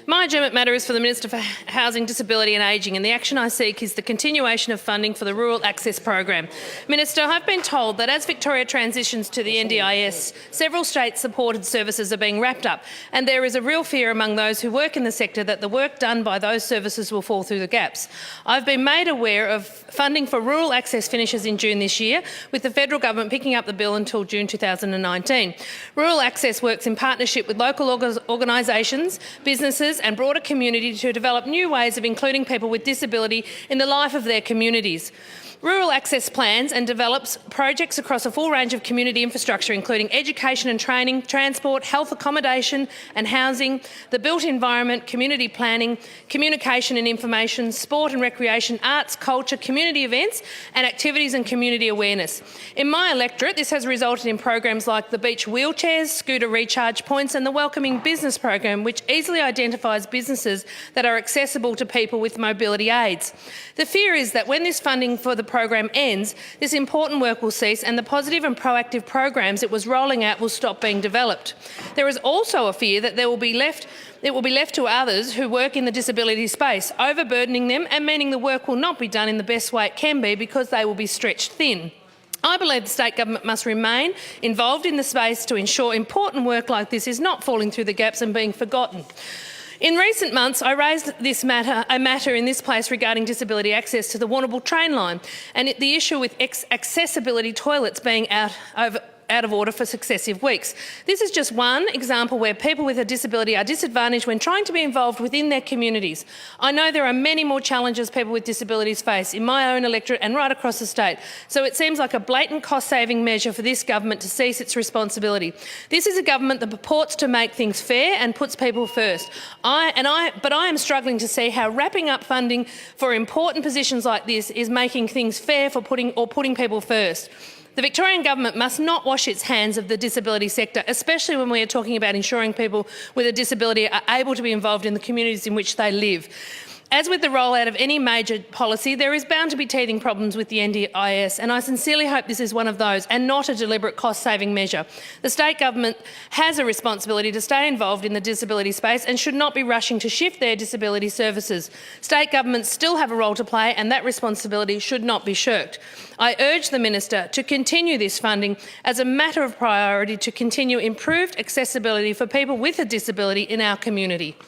My adjournment matter is for the Minister for Housing, Disability and Ageing, and the action I seek is the continuation of funding for the Rural Access Program. Minister, I've been told that as Victoria transitions to the NDIS, several state-supported services are being wrapped up, and there is a real fear among those who work in the sector that the work done by those services will fall through the gaps. I've been made aware of funding for rural access finishes in June this year, with the federal government picking up the bill until June 2019. Rural access works in partnership with local organisations, businesses and broader community to develop new ways of including people with disability in the life of their communities. Rural access plans and develops projects across a full range of community infrastructure, including education and training, transport, health accommodation and housing, the built environment, community planning, communication and information, sport and recreation, arts, culture, community events and activities and community awareness. In my electorate, this has resulted in programs like the beach wheelchairs, scooter recharge points and the Welcoming Business program, which easily identifies businesses that are accessible to people with mobility aids. The fear is that when this funding for the program ends, this important work will cease and the positive and proactive programs it was rolling out will stop being developed. There is also a fear that it will be left to others who work in the disability space, overburdening them and meaning the work will not be done in the best way it can be because they will be stretched thin. I believe the state government must remain involved in the space to ensure important work like this is not falling through the gaps and being forgotten. In recent months, I raised a matter in this place regarding disability access to the Warrnambool train line and the issue with accessibility toilets being out of order for successive weeks. This is just one example where people with a disability are disadvantaged when trying to be involved within their communities. I know there are many more challenges people with disabilities face in my own electorate and right across the state, so it seems like a blatant cost-saving measure for this government to cease its responsibility. This is a government that purports to make things fair and puts people first. But I am struggling to see how wrapping up funding for important positions like this is making things fair for putting people first. The Victorian government must not wash its hands of the disability sector, especially when we are talking about ensuring people with a disability are able to be involved in the communities in which they live. As with the rollout of any major policy, there is bound to be teething problems with the NDIS, and I sincerely hope this is one of those and not a deliberate cost-saving measure. The state government has a responsibility to stay involved in the disability space and should not be rushing to shift their disability services. State governments still have a role to play and that responsibility should not be shirked. I urge the Minister to continue this funding as a matter of priority to continue improved accessibility for people with a disability in our community.